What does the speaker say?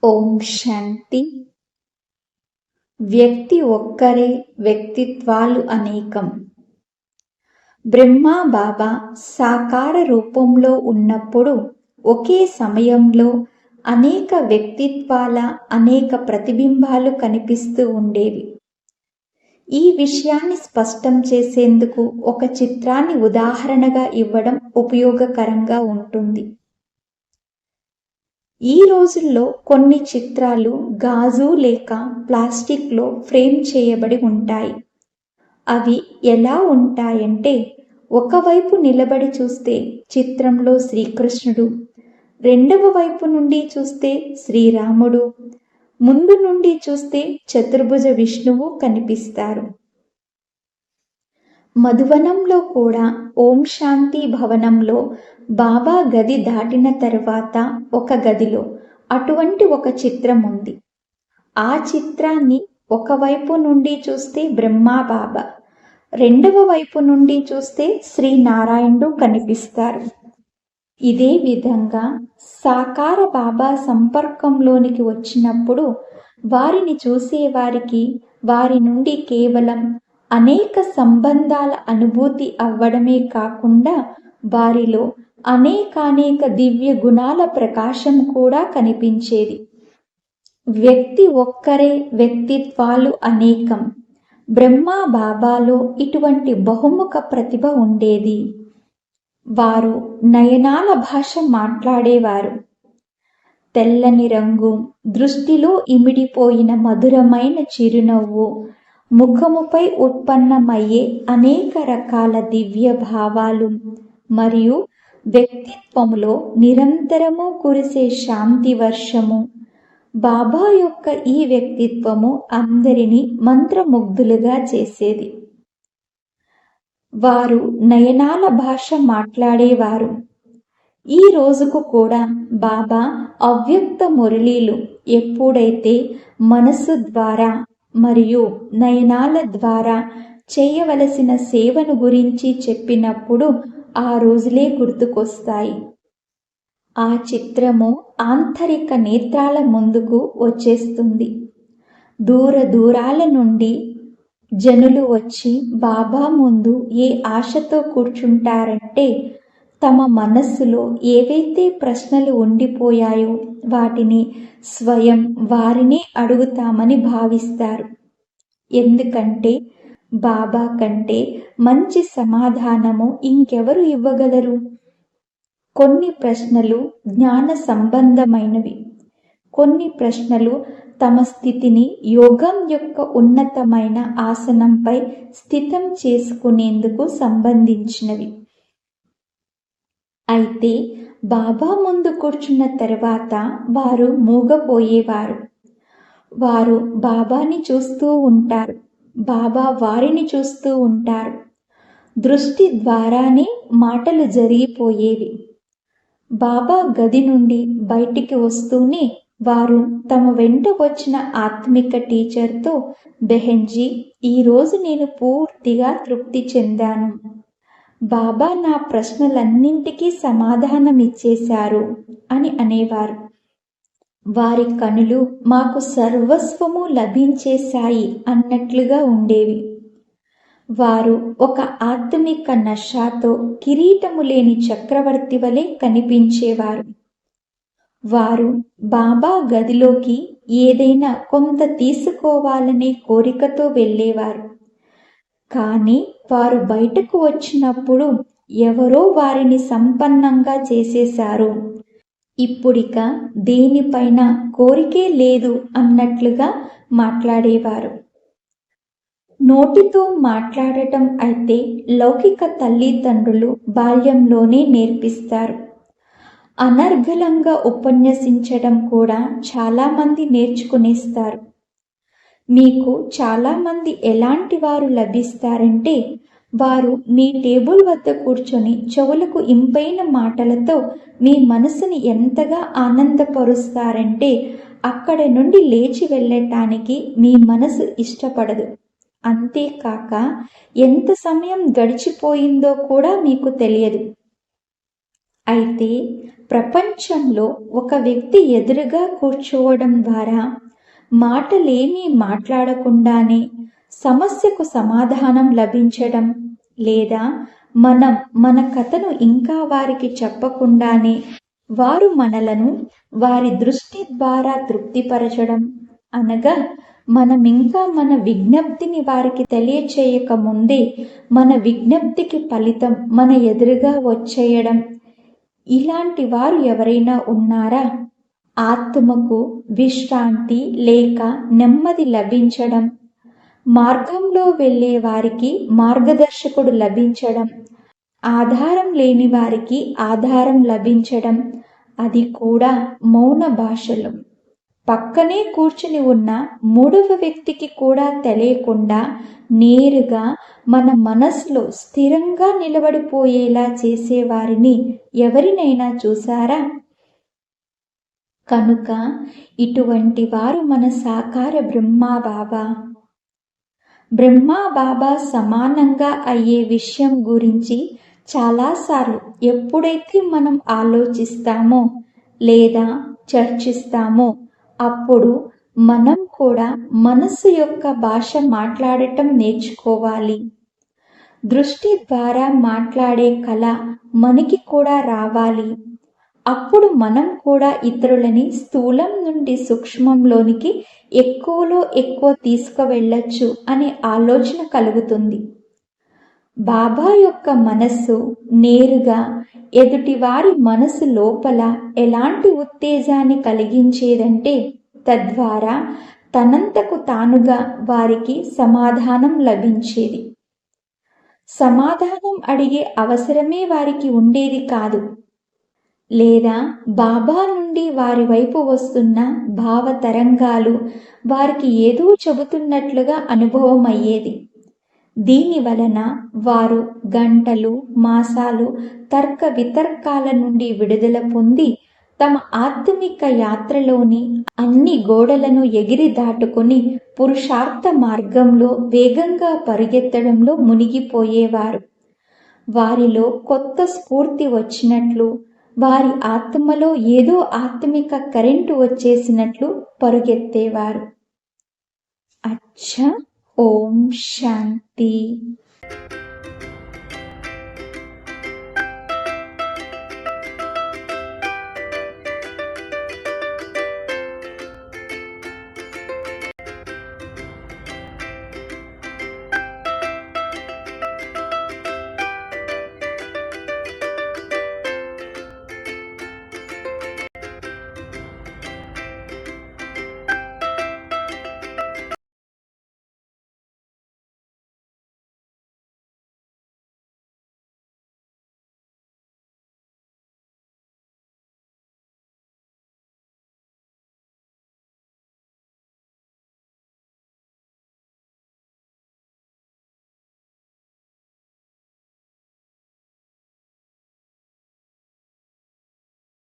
ఓం శాంతి. వ్యక్తి ఒక్కరే, వ్యక్తిత్వాలు అనేకం. బ్రహ్మ బాబా సాకార రూపంలో ఉన్నప్పుడు ఒకే సమయంలో అనేక వ్యక్తిత్వాల అనేక ప్రతిబింబాలు కనిపిస్తూ ఉండేవి. ఈ విషయాన్ని స్పష్టం చేసేందుకు ఒక చిత్రాన్ని ఉదాహరణగా ఇవ్వడం ఉపయోగకరంగా ఉంటుంది. ఈ రోజుల్లో కొన్ని చిత్రాలు గాజు లేక ప్లాస్టిక్లో ఫ్రేమ్ చేయబడి ఉంటాయి. అవి ఎలా ఉంటాయంటే, ఒకవైపు నిలబడి చూస్తే చిత్రంలో శ్రీకృష్ణుడు, రెండవ వైపు నుండి చూస్తే శ్రీరాముడు, ముందు నుండి చూస్తే చతుర్భుజ విష్ణువు కనిపిస్తారు. మధువనంలో కూడా ఓం శాంతి భవనంలో బాబా గది దాటిన తరువాత ఒక గదిలో అటువంటి ఒక చిత్రం ఉంది. ఆ చిత్రాన్ని ఒకవైపు నుండి చూస్తే బ్రహ్మా బాబా, రెండవ వైపు నుండి చూస్తే శ్రీనారాయణుడు కనిపిస్తారు. ఇదే విధంగా సాకార బాబా సంపర్కంలోనికి వచ్చినప్పుడు వారిని చూసేవారికి వారి నుండి కేవలం అనేక సంబంధాల అనుభూతి అవ్వడమే కాకుండా వారిలో అనేకానేక దివ్య గుణాల ప్రకాశం కూడా కనిపించేది. వ్యక్తి ఒక్కరే, వ్యక్తిత్వాలు అనేకం. బ్రహ్మా బాబాలో ఇటువంటి బహుముఖ ప్రతిభ ఉండేది. వారు నయనాల భాష మాట్లాడేవారు. తెల్లని రంగు, దృష్టిలో ఇమిడిపోయిన మధురమైన చిరునవ్వు, ముఖముపై ఉత్పన్నమయ్యే అనేక రకాల దివ్య భావాలు మరియు వ్యక్తిత్వములో నిరంతరము కురిసే శాంతి వర్షము. బాబా యొక్క ఈ వ్యక్తిత్వము అందరినీ మంత్రముగ్ధులుగా చేసేది. వారు నయనాల భాష మాట్లాడేవారు. ఈ రోజుకు కూడా బాబా అవ్యక్త మురళీలు ఎప్పుడైతే మనసు ద్వారా మరియు నయనాల ద్వారా చేయవలసిన సేవను గురించి చెప్పినప్పుడు ఆ రోజులే గుర్తుకొస్తాయి. ఆ చిత్రము ఆంతరిక నేత్రాల ముందుకు వచ్చేస్తుంది. దూర దూరాల నుండి జనులు వచ్చి బాబా ముందు ఏ ఆశతో కూర్చుంటారంటే, తమ మనస్సులో ఏవైతే ప్రశ్నలు ఉండిపోయాయో వాటిని స్వయం వారినే అడుగుతామని భావిస్తారు. ఎందుకంటే బాబా కంటే మంచి సమాధానము ఇంకెవరు ఇవ్వగలరు? కొన్ని ప్రశ్నలు జ్ఞాన సంబంధమైనవి, కొన్ని ప్రశ్నలు తమ స్థితిని యోగం యొక్క ఉన్నతమైన ఆసనంపై స్థితం చేసుకునేందుకు సంబంధించినవి. అయితే బాబా ముందు కూర్చున్న తర్వాత వారు మూగపోయేవారు. వారు బాబాని చూస్తూ ఉంటారు, బాబా వారిని చూస్తూ ఉంటారు. దృష్టి ద్వారానే మాటలు జరిగిపోయేవి. బాబా గది నుండి బయటికి వస్తూనే వారు తమ వెంట వచ్చిన ఆత్మిక టీచర్తో, బెహెన్జీ, ఈరోజు నేను పూర్తిగా తృప్తి చెందాను. బాబా నా ప్రశ్నలన్నింటికీ సమాధానం ఇచ్చేశారు అని అనేవారు. వారి కనులు మాకు సర్వస్వము లభించేశాయి అన్నట్లుగా ఉండేవి. వారు ఒక ఆత్మిక నషాతో కిరీటము లేని చక్రవర్తి వలె కనిపించేవారు. వారు బాబా గదిలోకి ఏదైనా కొంత తీసుకోవాలనే కోరికతో వెళ్ళేవారు. కానీ వారు బయటకు వచ్చినప్పుడు ఎవరో వారిని సంపన్నంగా చేసేశారు, ఇప్పుడిక దేనిపైన కోరికే లేదు అన్నట్లుగా మాట్లాడేవారు. నోటితో మాట్లాడటం అయితే లౌకిక తల్లిదండ్రులు బాల్యంలోనే నేర్పిస్తారు. అనర్గళంగా ఉపన్యసించడం కూడా చాలామంది నేర్చుకునేస్తారు. మీకు చాలామంది ఎలాంటి వారు లభిస్తారంటే, వారు మీ టేబుల్ వద్ద కూర్చొని చెవులకు ఇంపైన మాటలతో మీ మనసుని ఎంతగా ఆనందపరుస్తారంటే అక్కడ నుండి లేచి వెళ్ళటానికి మీ మనసు ఇష్టపడదు. అంతేకాక ఎంత సమయం గడిచిపోయిందో కూడా మీకు తెలియదు. అయితే ప్రపంచంలో ఒక వ్యక్తి ఎదురుగా కూర్చోవడం ద్వారా మాటలేమీ మాట్లాడకుండానే సమస్యకు సమాధానం లభించడం, లేదా మనం మన కథను ఇంకా వారికి చెప్పకుండానే వారు మనలను వారి దృష్టి ద్వారా తృప్తిపరచడం, అనగా మనమింకా మన విజ్ఞప్తిని వారికి తెలియచేయక ముందే మన విజ్ఞప్తికి ఫలితం మన ఎదురుగా వచ్చేయడం, ఇలాంటి వారు ఎవరైనా ఉన్నారా? ఆత్మకు విశ్రాంతి లేక నెమ్మది లభించడం, మార్గంలో వెళ్ళే వారికి మార్గదర్శకుడు లభించడం, ఆధారం లేని వారికి ఆధారం లభించడం, అది కూడా మౌన భాషలో. పక్కనే కూర్చుని ఉన్న మూడవ వ్యక్తికి కూడా తెలియకుండా నేరుగా మన మనసులో స్థిరంగా నిలబడిపోయేలా చేసేవారిని ఎవరినైనా చూసారా? కనుక ఇటువంటి వారు మన సాకార బ్రహ్మబాబా. బ్రహ్మబాబా సమానంగా అయ్యే విషయం గురించి చాలాసార్లు ఎప్పుడైతే మనం ఆలోచిస్తామో లేదా చర్చిస్తామో అప్పుడు మనం కూడా మనసు యొక్క భాష మాట్లాడటం నేర్చుకోవాలి. దృష్టి ద్వారా మాట్లాడే కళ మనకి కూడా రావాలి. అప్పుడు మనం కూడా ఇతరులని స్థూలం నుండి సూక్ష్మంలోనికి ఎక్కువలో ఎక్కువ తీసుకువెళ్ళొచ్చు అనే ఆలోచన కలుగుతుంది. బాబా యొక్క మనస్సు నేరుగా ఎదుటివారి మనసు లోపల ఎలాంటి ఉత్తేజాన్ని కలిగించేదంటే తద్వారా తనంతకు తానుగా వారికి సమాధానం లభించేది. సమాధానం అడిగే అవసరమే వారికి ఉండేది కాదు, లేదా బాబా నుండి వారి వైపు వస్తున్న భావ తరంగాలు వారికి ఏదో చెబుతున్నట్లుగా అనుభవం అయ్యేది. దీని వలన వారు గంటలు మాసాలు తర్క వితర్కాల నుండి విడుదల పొంది తమ ఆత్మిక యాత్రలోని అన్ని గోడలను ఎగిరి దాటుకుని పురుషార్థ మార్గంలో వేగంగా పరిగెత్తడంలో మునిగిపోయేవారు. వారిలో కొత్త స్ఫూర్తి వచ్చినట్లు, వారి ఆత్మలో ఏదో ఆత్మిక కరెంటు వచ్చేసినట్లు పరుగెత్తేవారు. అచ్చా. ఓం శాంతి.